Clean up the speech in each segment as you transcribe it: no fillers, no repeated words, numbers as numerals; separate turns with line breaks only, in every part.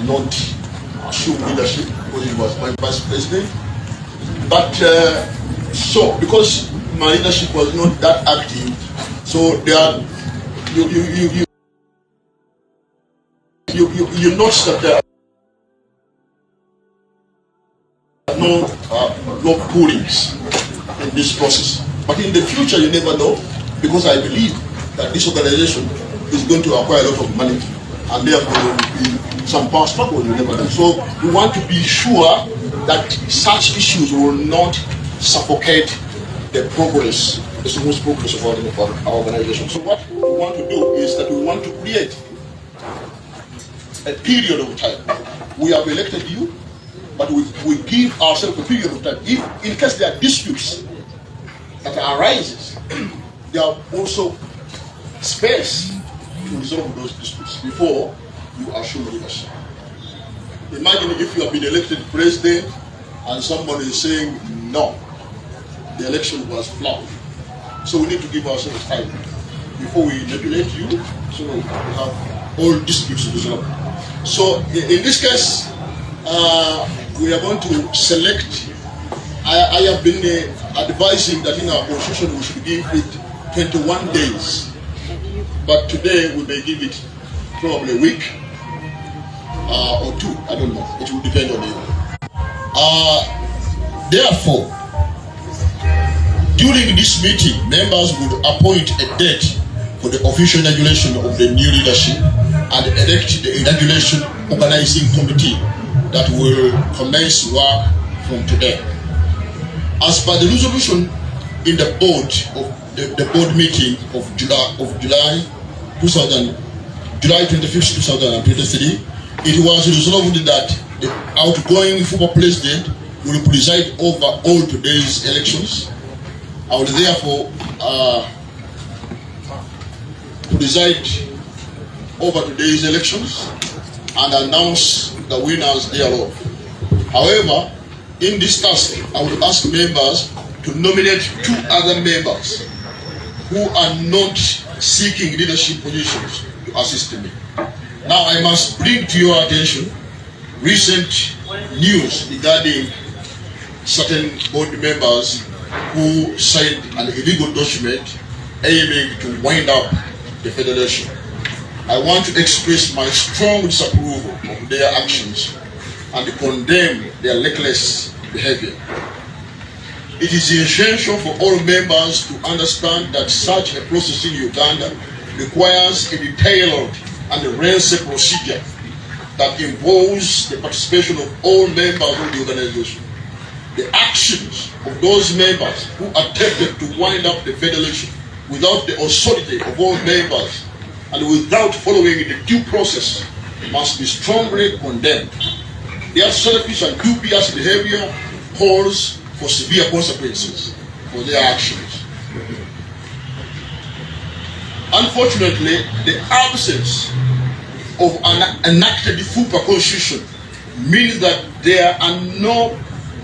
not assume leadership because he was my vice president. But so because my leadership was not that active, so there are you notice that there are no poolings in this process. But in the future, you never know, because I believe that this organization is going to acquire a lot of money, and therefore there will be some power struggle. You never know. So we want to be sure that such issues will not suffocate the progress, the smooth progress of our organization. So what we want to do is that we want to create a period of time. We have elected you, but we give ourselves a period of time. If in case there are disputes that arises, there are also space to resolve those disputes before you assume leadership. Imagine if you have been elected president and somebody is saying no, the election was flawed. So we need to give ourselves time before we regulate you, so we have all disputes resolved. So in this case, we are going to select. I have been advising that in our constitution we should give it 21 days, but today we may give it probably a week or two. I don't know. It will depend on you. Therefore, during this meeting, members would appoint a date for the official inauguration of the new leadership and elect the inauguration organizing committee that will commence work from today. As per the resolution in the board of the board meeting of July 25th, 2023, it was resolved that the outgoing former president will preside over all today's elections. I will therefore preside over today's elections and announce the winners thereof. However, in this task, I would ask members to nominate 2 other members who are not seeking leadership positions to assist me. Now I must bring to your attention recent news regarding certain board members who signed an illegal document aiming to wind up the Federation. I want to express my strong disapproval of their actions and condemn their reckless behavior. It is essential for all members to understand that such a process in Uganda requires a detailed and lengthy procedure that involves the participation of all members of the organization. The actions of those members who attempted to wind up the Federation without the authority of all members and without following the due process must be strongly condemned. Their selfish and dubious behavior calls for severe consequences for their actions. Unfortunately, the absence of an enacted FUPA constitution means that there are no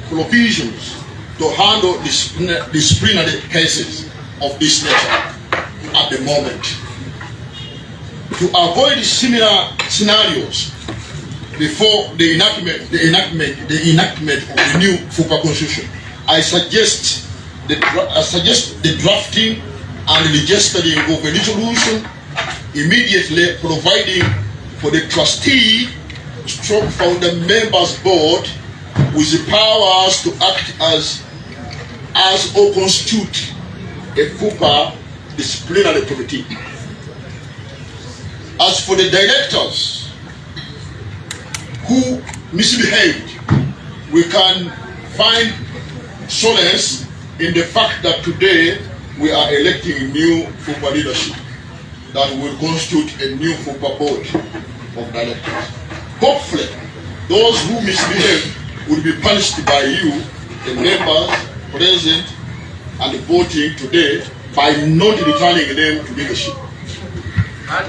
provisions to handle disciplinary cases of this nature at the moment. To avoid similar scenarios before the enactment of the new FUPA constitution, I suggest the drafting and registering of a resolution immediately providing for the trustee stroke founder members board with the powers to act as or constitute a FUPA disciplinary committee. As for the directors who misbehaved, we can find solace in the fact that today we are electing a new FUPA leadership that will constitute a new FUPA board of directors. Hopefully, those who misbehave will be punished by you, the members present and voting today, by not returning them to leadership. That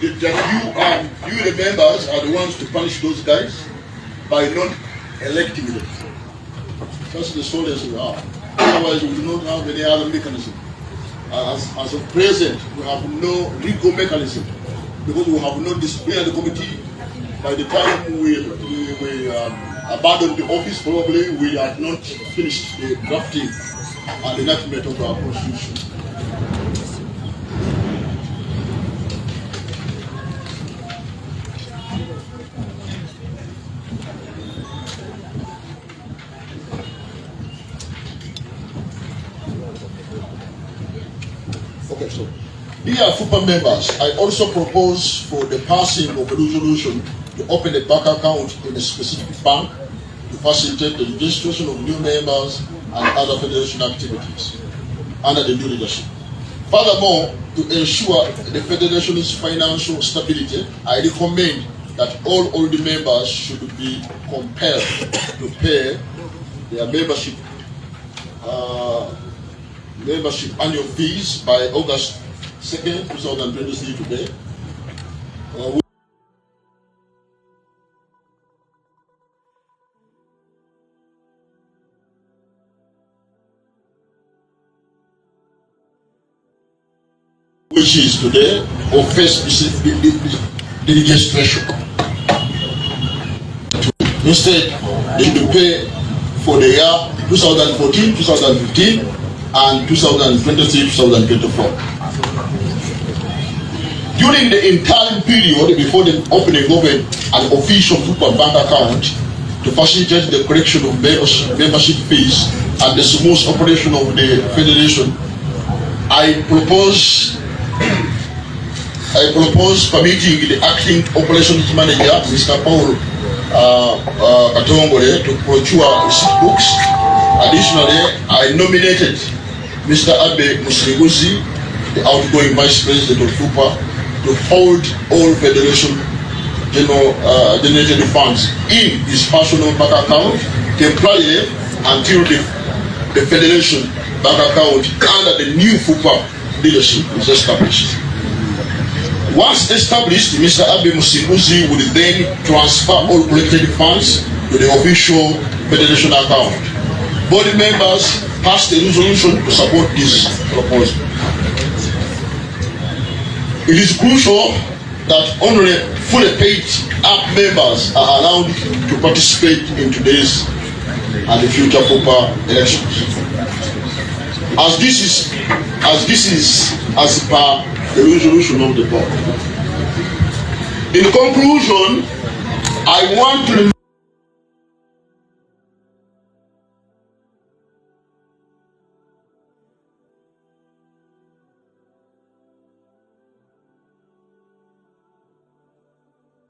you the members are the ones to punish those guys by not electing them. That's the solace we have. Otherwise, we do not have any other mechanism. As of present, we have no legal mechanism because we have not disciplined the committee. By the time we abandoned the office, probably we had not finished the drafting and the enactment of our constitution. Okay, so dear FUPA members, I also propose for the passing of a resolution to open a bank account in a specific bank to facilitate the registration of new members and other federation activities under the new leadership. Furthermore, to ensure the federation's financial stability, I recommend that all old members should be compelled to pay their membership annual fees by August 2nd, 2023 today. Which is today, or first the registration. Instead, they should pay for the year 2014, 2015, and 2023, 2024. During the interim period before the opening of an official FUPA bank account to facilitate the collection of membership fees and the smooth operation of the federation, I propose permitting the acting operations manager, Mr. Paul Katongole, to procure receipt books. Additionally, I nominated Mr. Abe Musiguzi, the outgoing Vice President of FUPA, to hold all Federation generated funds in his personal bank account temporarily until the Federation bank account under the new FUPA leadership is established. Once established, Mr. Abe Musiguzi will then transfer all collected funds to the official Federation account. Board members passed a resolution to support this proposal. It is crucial that only fully paid up members are allowed to participate in today's and the future FUPA elections. As per the resolution of the board. In conclusion, I want to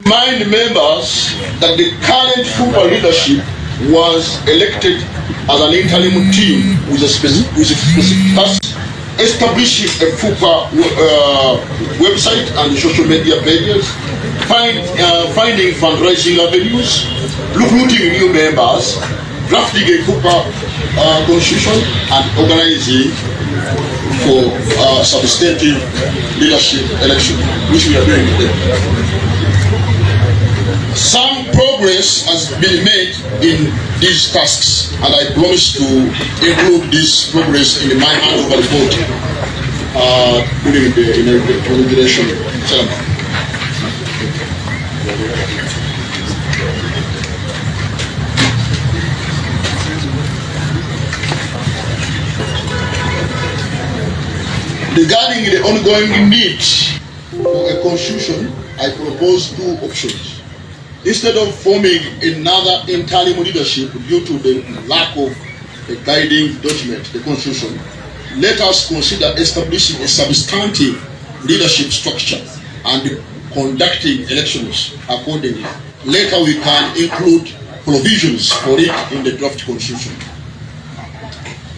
remind members that the current FUPA leadership was elected as an interim team with a specific task, establishing a FUPA website and social media pages, finding fundraising avenues, recruiting new members, drafting a FUPA constitution, and organizing for substantive leadership election, which we are doing today. Some progress has been made in these tasks, and I promise to include this progress in my handover report during the inauguration ceremony. Regarding the ongoing need for a constitution, I propose two options. Instead of forming another interim leadership due to the lack of a guiding document, the constitution, let us consider establishing a substantive leadership structure and conducting elections accordingly. Later we can include provisions for it in the draft constitution.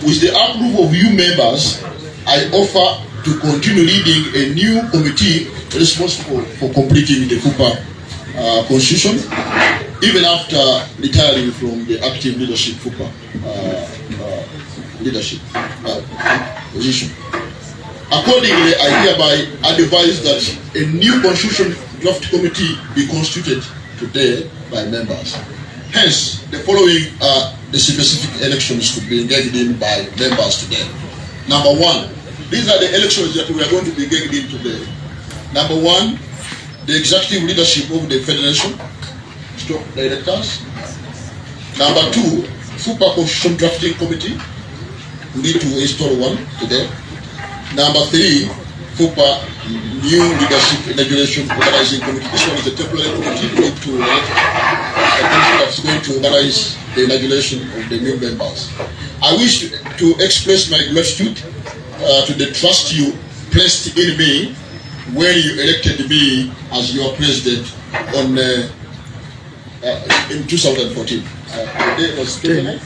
With the approval of you members, I offer to continue leading a new committee responsible for completing the FUPA constitution, even after retiring from the active leadership FUPA position. Accordingly, I hereby advise that a new constitution draft committee be constituted today by members. Hence, the following are the specific elections to be engaged in by members today. Number one, these are the elections that we are going to be engaged in today. Number one, the executive leadership of the Federation, stock directors. Number 2, FUPA Constitution Drafting Committee. We need to install one today. Number 3, FUPA New Leadership Inauguration Organizing Committee. This one is a temporary committee. We need to elect a committee that's going to organize the inauguration of the new members. I wish to express my gratitude to the trust you placed in me when you elected me as your president on in 2014. The date was 29th.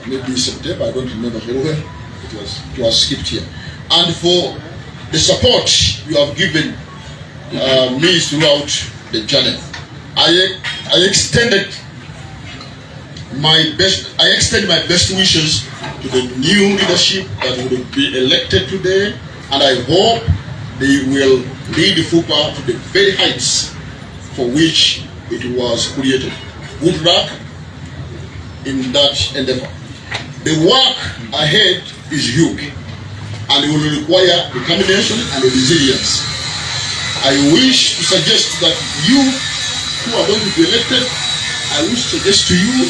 Maybe September, I don't remember very well. It was skipped here. And for the support you have given me throughout the journey, I extend my best wishes to the new leadership that will be elected today, and I hope they will lead the FUPA to the very heights for which it was created. Good luck in that endeavor. The work ahead is huge, and it will require determination and resilience. I wish to suggest that you who are going to be elected, I wish to suggest to you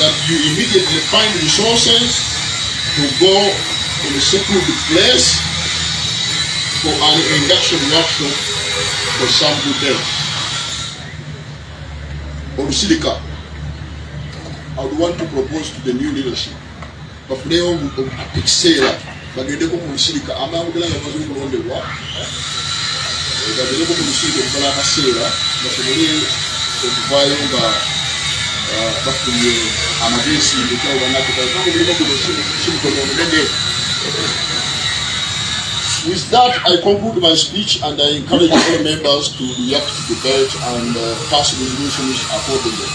that you immediately find resources to go in a secluded place for an induction workshop for some good day. Orusilika, I would want to propose to the new leadership. But leo ikisera bagende ko Orusilika amangula ngabazo kulondewa. Bagende ko Orusilika kala kasera basobole okuvayo nga bafunye amagesi ndikawo banakota kandi bino kuno. With that, I conclude my speech, and I encourage all members to react to debate and pass resolutions accordingly.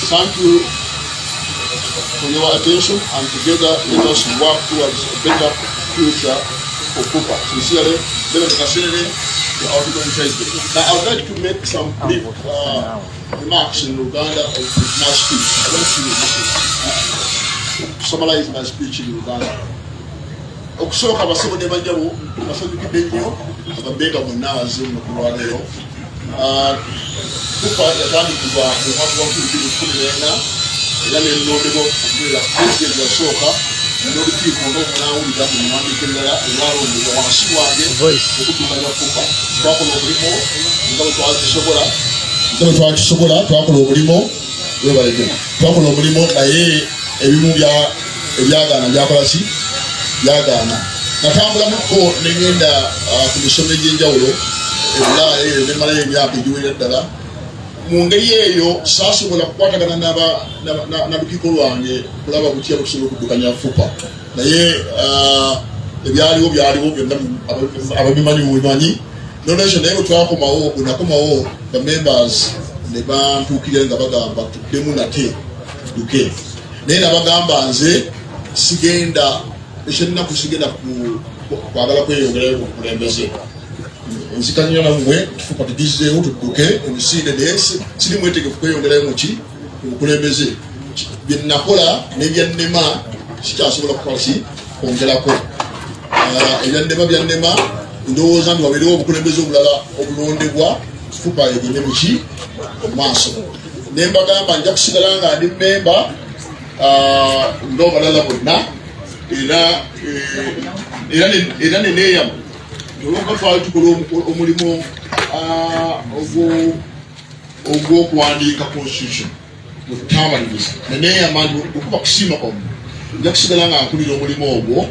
Thank you for your attention, and together let us work towards a better future for FUPA. Sincerely, the outgoing president. Now, I would like to make some brief remarks in Uganda of my speech. I want to summarize my speech in Uganda. Okusooka abasibo ne bajjabo basanyukidde nnyo ababeega bonna abazibu mu kulwaleero. FUPA yatandikibwa mu mwaka wa 2014 era n'enondebwa okubeera pulezidenti yasooka n'olukiiko ng'omunaawulira mu muwandiiko endala olwalondebwa wansi wange okudduukanya FUPA. Twakola omulimu nga bwe twalikisobola, twakola omulimu webaleke, twakola omulimu naye ebimu ebyagaana byakola ki? Byagaana. Natambulamuko n'engenda ku misomo egy'enjawulo ebulaaya eyo ne malayo emyaka egiwerera ddala. Mu ngeri eyo saasobola kukwatagana n'alukiiko lwange kulaba butya busobola okuddukanya FUPA. Naye byaliwo byonna ababimanyi mubimanyi. Nonezo naye bwe twakomawo nakomawo the members ne bantuukirira nga bagamba tuddemu nate duke. Naye nabagamba nze sigenda ekyennaku sigenda kwagala kweyongerayo mu bukulembeze. Nzikanya nammwe FUPA tugizeewo tudduke emisinde naye siri mwetegefu kweyongerayo muki mu bukulembeze. Bye nakola n'ebyannema sikyasobola kukola ki kwongerako. Ebyannema byannema ndowooza nti wabeerewo obukulembeze obulala obulondebwa FUPA egende muki omumaaso. Ne mbagamba nja kusigala nga ndi mmemba ng'obalala bonna. Era neneeyama olwokuba twali tukola omulimu ogw'okuwandiika constitution mu kutamaliriza. Neneeyama okuba kusiima kwammwe nja kusigala nga nkulira omulimu ogwo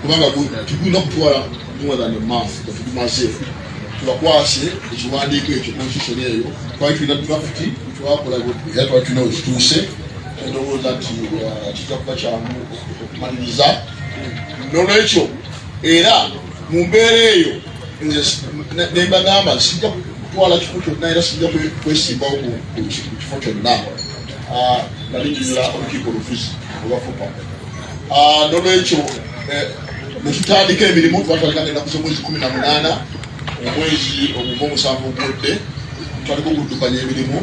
kubanga tugenda okutwala more than a month nga tugumaze tubakwase ekiwandiiko ekyo constitution eyo. Twali tulina draft twakola era twali tulina wekituuse. Ndowooza nti kijja kuba kyangu okumaliriza. Nolwekyo era mu mbeera eyo ne mbagamba sijja kutwala kifo kyonna era sijja kwesimbawo ku kifo kyonna. Nalinjirira olukiiko olufuzi olwa FUPA. Nolwekyo ne tutandika emirimu twatandika ng'ennaku z'omwezi 18 omwezi ogw'omusanvu ogwedde tutandika okuddukanya emirimu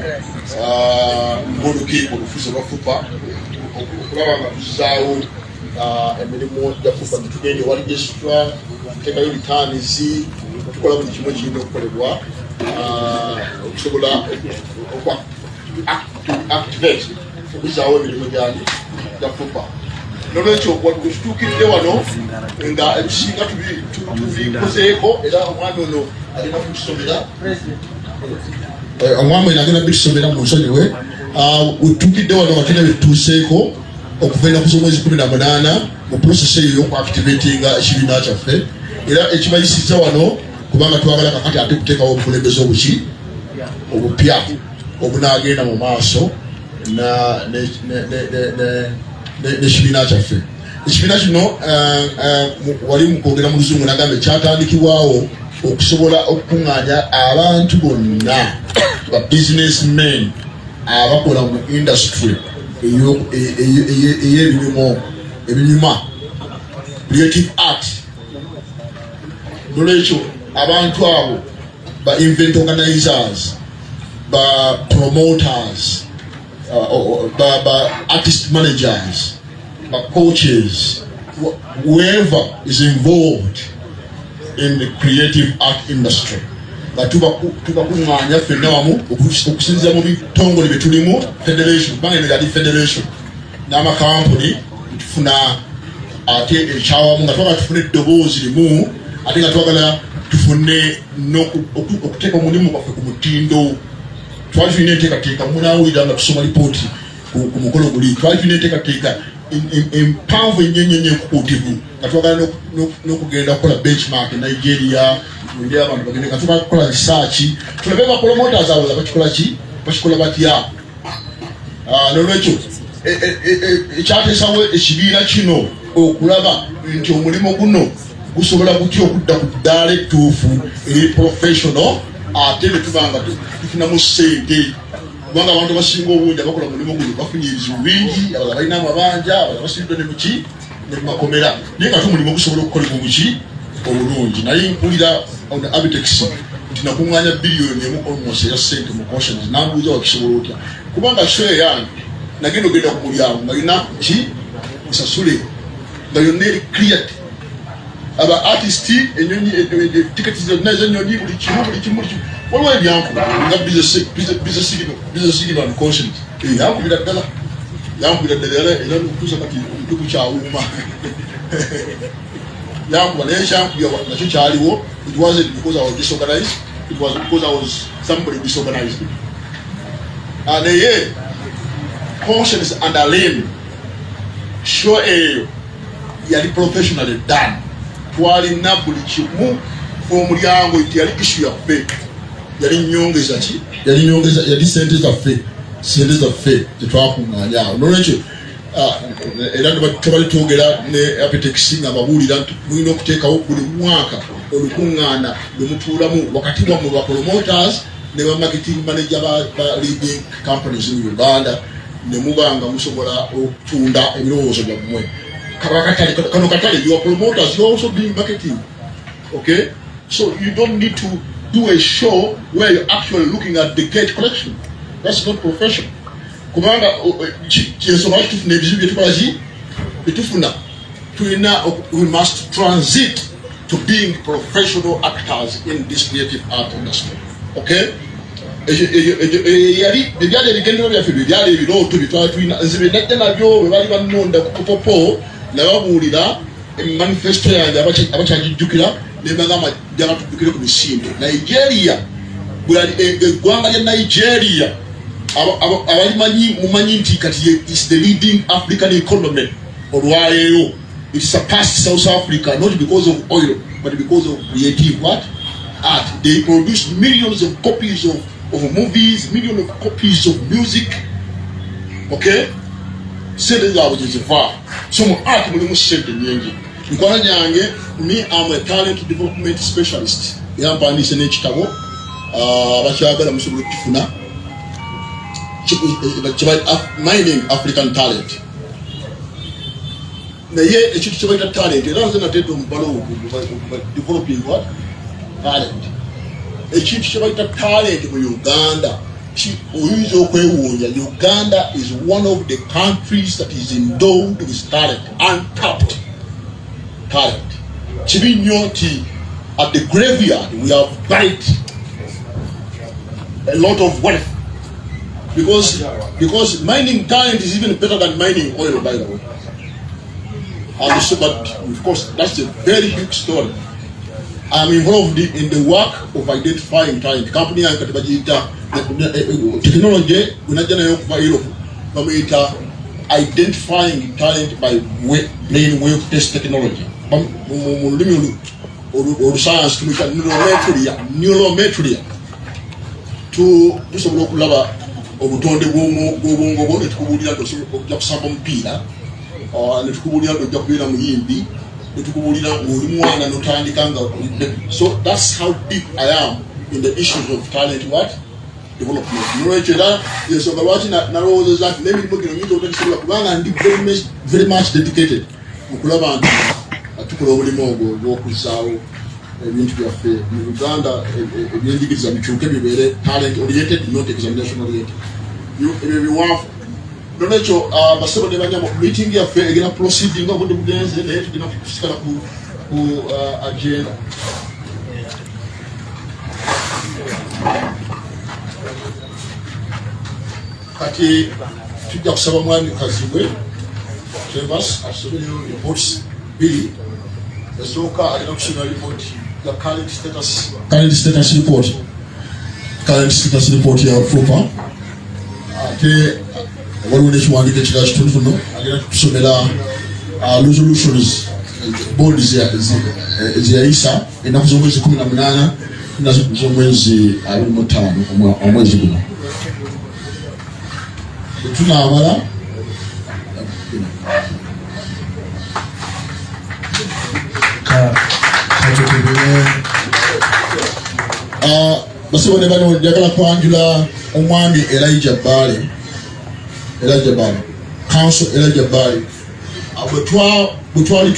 ng'olukiiko olufuzi olwa FUPA okulaba nga tuzaawo emirimu gya FUPA. Tugende wali registrar tekayo returns tukola buli kimu kirina okukolebwa okusobola activate okuzaawo emirimu gyani gya FUPA. Nolwekyo wetutuukidde wano nga ebisinga tubikozeeko era omwami ono agenda kutusomera omwami ono agenda bitusomera mu nsonyiwe. Wetutuukidde wano nga tulina byetutuuseeko okuva ennaku z'omwezi 18 mu process eyo y'okuactivatinga ekibiina kyaffe, era ekibayisizza wano kubanga twagala kakati ate kuteekawo obukulembeze obupya obunaagenda mu maaso n'ekibiina kyaffe. Ekibiina kino wali mukwogera mu luzungu nagamba kyatandikibwawo okusobola okukuŋŋaanya abantu bonna ba businessmen abakola mu industry ebinyuma creative art. Nolwekyo abantu abo ba event organizers, ba promoters, ba artist managers, ba coaches, whoever is involved in the creative art industry, tubakuŋŋaanya ffenna wamu okusinziira mu bitongole bye tulimu federation, kubanga eno yali federation n'amakampuni, tufuna ate ekyawamu nga twagala tufune eddoboozi limu, ate nga twagala tufune okuteeka omulimu gwaffe ku mutindo. Twali tulina enteekateeka munaawulira nga tusoma lipooti ku mukolo guli, twali tulina enteekateeka empanvu ennyo enkukuutivu nga twagala n'okugenda kukola benchmark Nigeria, mwende abantu bagende nga twagala kukola research tulabe ba promoters abo bakikola batya. Nolwekyo ekyateesawo ekibiina kino okulaba nti omulimu guno gusobola gutya okudda ku ddaala ettuufu eri professional, ate ne tubanga tufunamu ssente, kubanga abantu abasinga obungi abakola omulimu guno bafunye ebizibu bingi, abalala balina amabanja, abalala basibiddwa ne muki ne mumakomera, naye nga omulimu gusobola okukolebwa muki obulungi. Naye mpulira on Abitex nti nakuŋŋaanya biliyoni emu almost eya ssente mu cautions, nambuuza wakisobola otya, kubanga show yange nagenda ogenda ku mulyango nga yina ki nsasule nga yonna eri cleared. Aba artist enyonyi tiketi zonna ez'ennyonyi buli kimu waliwo ebyankuba nga biza signal and conscience yankubira ddala era okutuusa kati tekukyawuuma yankuba naye kyankubya nakyo kyaliwo. It wasn't because I was disorganized, it was because I was somebody disorganized. Naye conscience and alem show eyo yali professionally done. Twalina buli kimu omulyango nti yali issue yaffe, yali nyongeza ki, yali sente zaffe tetwakuŋŋaanya awo. Nolwekyo era tebali twogera ne Apitex nga babuulira nti mulina okuteekawo buli mwaka olukuŋŋaana lwe mutuulamu wakati mwammwe ba promoters ne ba marketing manager ba leading companies in Uganda, ne muba nga musobola okutunda ebirowoozo byammwe. Kano katale, your promoters, you're also doing marketing. Okay? So you don't need to do a show where you're actually looking at the gate collection. That's not professional. Kumanga, we must transit to being professional actors in this creative art industry. Okay? Ebyali ebigendero byaffe byali ebirooto bitwali tulina nzibe nadde nabyo bwe bali bannonda ku popo nababuulira manifesto yange abakyagijjukira ne bagamba jjanga tuddukire ku misinde. Nigeria eggwanga lya Nigeria abalimanyi mumanyi nti kati is the leading African economy olwayeeyo. It surpassed South Africa not because of oil but because of creative art. They produce millions of copies of movies, millions of copies of music. Okay? Sente zaabwe gyeziva. So mu art mulimu sente nnyingi. Mukwano gyange, me am a talent development specialist. Era mpandiise n'ekitabo abakyagala musobola okukifuna mining African talent. Naye ekintu kye bayita talent era nze nateedde omubalo developing what? Talent. Ekintu kye bayita talent mu Uganda oyinza okwewuunya. Uganda is one of the countries that is endowed with talent, untapped talent. Chibinyoti, at the graveyard, we have buried a lot of wealth. Because mining talent is even better than mining oil, by the way. And so, but of course, that's a very big story. I'm involved in the work of identifying talent. Company and technology, identifying talent by playing wave test technology. Or science, neurometry, to do some local lava obutonde bw'obwongo netukubulira ojja kusamba mupiira netukubulira ojja kubeera muyimbi netukubulira ng'oli mwana n'otandika nga so that's how deep I am in the issues of talent development. Nolwekyo era ensonga lwaki nalowoozezza nti n'emirimu gino nyinza obutagisobola kubanga ndi very much dedicated okulaba nti tukola omulimu ogwo ogw'okuzzaawo ebintu byaffe mu Uganda ebyenjigiriza bikyuke bibeere talent oriented not examination oriented. Ebyo biwanvu nolwekyo basebo ne banyama meeting yaffe egenda proceeding nga obudde bugenze naye tugenda kusikala ku agenda. Kati tujja kusaba mwami kazibwe Chambers asobeyo reports bili esooka alina kusoma report the current status report ya FUPA ate waliwo n'ekiwandiiko ekirala kitonotono agenda kusomera resolutions bonds eziyayisa ennaku z'omwezi 18 nazo z'omwezi 25 omwezi guno tunaamala basebo ne bano njagala kwanjula omwami Elijah Bale Council Elijah Bale bwe twali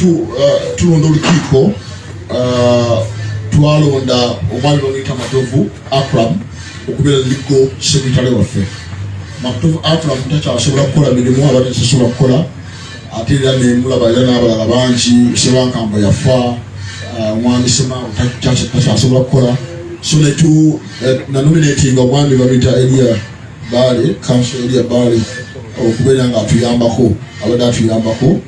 tulonda olukiiko twalonda omwami bamuyita Matovu Akram okubeera legal secretary waffe. Matovu Akram takyasobola kukola mirimu abadde tasobola kukola ate era nemulaba era n'abalala bangi Sebankamba yafa omwami Sema takyasobola kukola so nanominatinga omwami bamuyita Elia Bale Council Elia Bale okubeera nga atuyambako abadde atuyambako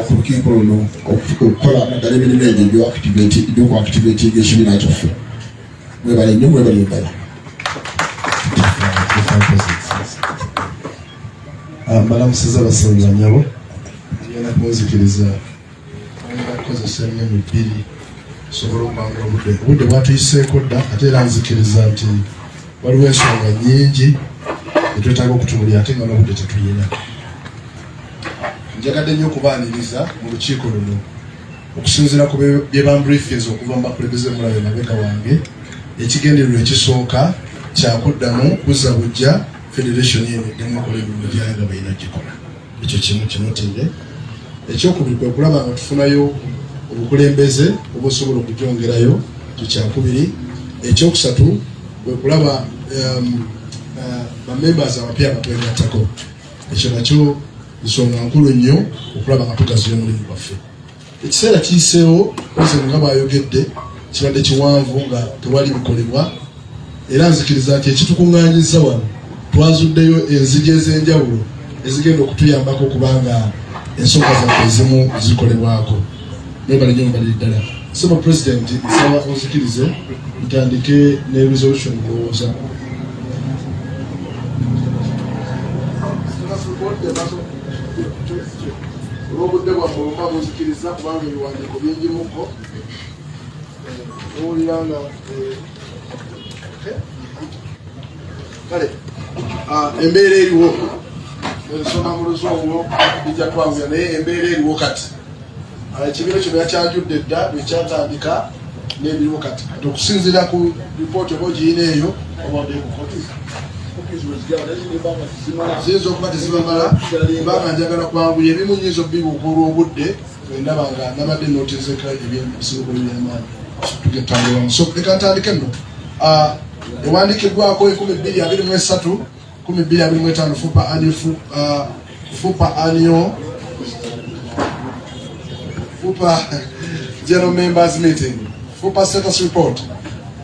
ku lukiiko luno okukola naddala emirimu egyo egyokuactivatinga ekibiina kyaffe. Mwebale nnyo mwebale ddala.
Mbalamusiza abasinza nyabo ngenda kunzikiriza nkozesa ennimi bbiri sobola okwangula obudde bwatuyiseeko dda ate era nzikiriza nti waliwo ensonga nnyingi etwetaaga okutubulya ate nga n'obudde tetuyina. Njagadde nnyo okubaaniriza mu lukiiko luno okusinziira ku bye bambriefings okuva mu bakulembeze mulabe mabega wange. Ekigendererwa ekisooka kyakuddamu kuzza bujja Federation eno eddemu okola emirimu gyayo nga balina gikola. Ekyo kimu kinotire. Ekyokubiri kwe kulaba nga tufunayo obukulembeze obusobola okugyongerayo kyakubiri. Ekyokusatu kwe kulaba bamembers abapya abatwegattako. Ekyo nakyo nsonga nkulu nnyo okulaba nga tugaziya omulimu gwaffe. Ekiseera kiyiseewo President nga bw'ayogedde kibadde kiwanvu nga tewali bikolebwa era nzikiriza nti ekitukuŋŋaanyiza wano twazuddeyo enzigi ez'enjawulo ezigenda okutuyambako okubanga ensonga zaffe ezimu zikolebwako. Mwebale nnyo mbaliri ddala. Saba President nsaba onzikirize ntandike ne resolution kulowooza. Olw'obudde bwaffe olumba buzikiriza kubanga ebiwandiiko bingimuko owulira nga kale embeera eriwo ensoma mu luzungu bijja twanguya naye embeera eriwo kati ekibiina kino yakyanjudde dda lwekyatandika n'ebiriwo kati okusinziira ku ripooti oba ogiyina eyo obadde kukoti ziyinza okuba tezibamala kubanga njagala kwanguya ebimu nnyinza obibuuka olw'obudde ndaba nga nabadde nootezeka ebisibuko by'amaanyi tugetambulamu. So leka ntandike nno ewandiikiddwako 1223 1225 FUPA annual General Members Meeting. FUPA status report.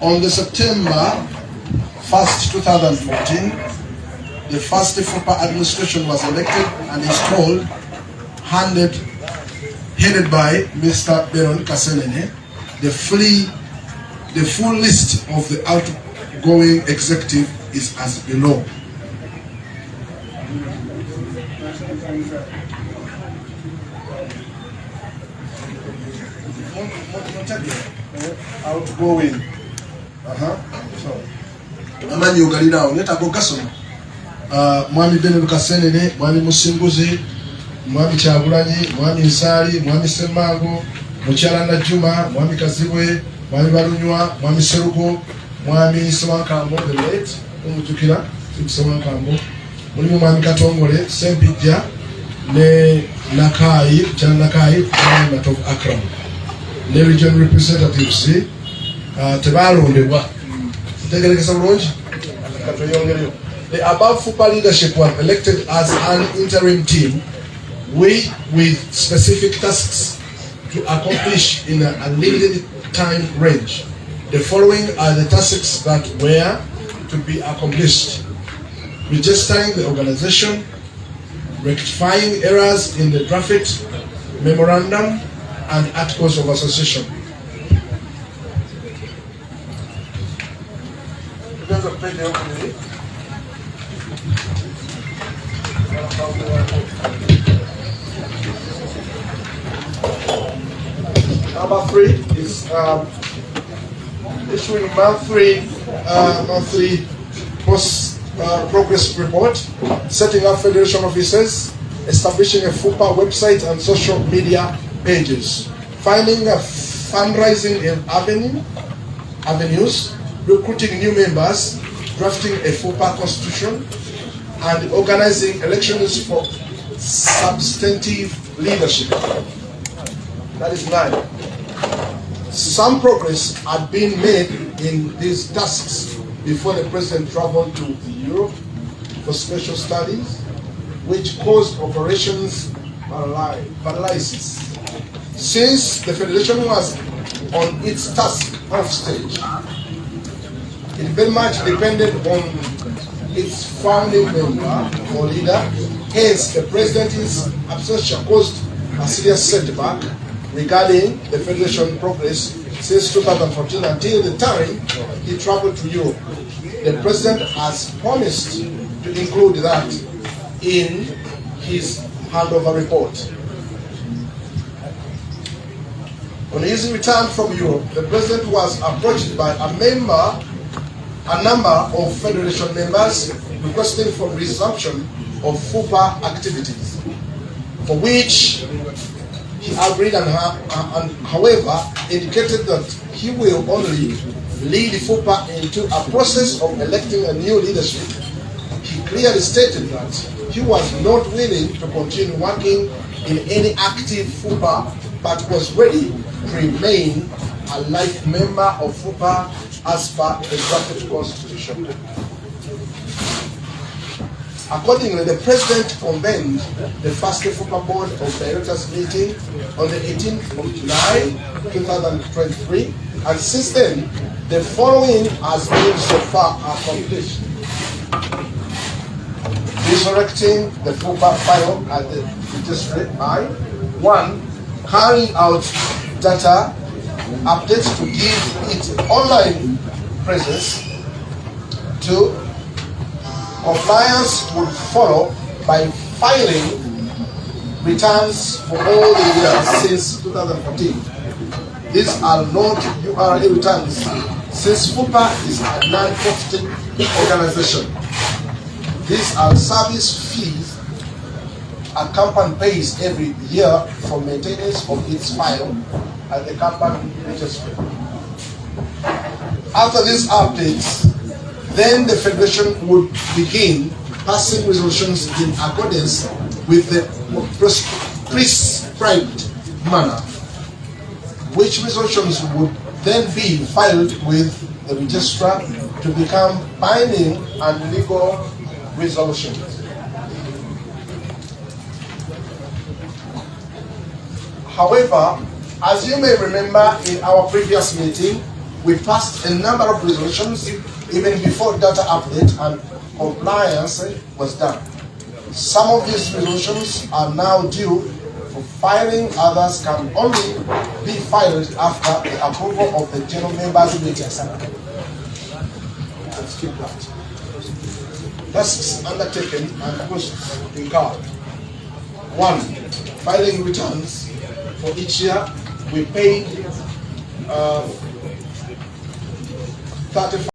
On the September 1st, 2014, the first FUPA administration was elected and installed, headed by Mr. Beron Kasenene. The full list of the outgoing executive is as below. Outgoing. Amanyi ugalinawo netago gasoma. Mwami Beron Kasenene, Mwami Musimbuzi, Mwami Kyagulanyi, Mwami Nsaali, Mwami Ssemmango, Mukyala Najjuma, Mwami Kazibwe, Mwami Balunywa, Mwami Serugo, Mwami Sewankambo, the late, Umujjukira, Sewankambo, mulimu Mwami Katongole, Sempijja, ne Nakai, Mukyala Nakai, Parliament of Accra. Ne region representatives, tebalondebwa. Tegerekesa bulungi? Katoyongereyo. The above FUPA leadership were elected as an interim team with specific tasks to accomplish in a limited time range. The following are the tasks that were to be accomplished: registering the organization, rectifying errors in the draft memorandum and articles of association. Number 3 is issuing monthly progress report, setting up Federation offices, establishing a FUPA website and social media pages, finding a fundraising avenues, recruiting new members, drafting a FUPA constitution, and organizing elections for substantive leadership. That is 9. Some progress had been made in these tasks before the President traveled to Europe for special studies, which caused operations paralysis. Since the Federation was on its task off stage, it very much depended on its founding member or leader. Hence, the President's absence caused a serious setback regarding the Federation progress since 2014 until the time he traveled to Europe. The President has promised to include that in his handover report. On his return from Europe, the President was approached by a number of Federation members requesting for resumption of FUPA activities, for which he agreed and however indicated that he will only lead FUPA into a process of electing a new leadership. He clearly stated that he was not willing to continue working in any active FUPA, but was ready to remain a life member of FUPA as per the drafted constitution. Accordingly, the President convened the first FUPA Board of Directors meeting on the 18th of July 2023, and since then, the following has been so far accomplished: resurrecting the FUPA file at the registry by 1. Carrying out data updates to give it online presence. 2. Compliance would follow by filing returns for all the years since 2014. These are not URA returns, since FUPA is a non-profit organization. These are service fees a company pays every year for maintenance of its file at the company registry. After these updates, then the Federation would begin passing resolutions in accordance with the prescribed manner, which resolutions would then be filed with the registrar to become binding and legal resolutions. However, As you may remember, in our previous meeting, we passed a number of resolutions even before data update and compliance was done. Some of these resolutions are now due for filing, others can only be filed after the approval of the general members meeting. Let's keep that. Tasks undertaken and pushed in card. 1. Filing returns. For each year, we paid 35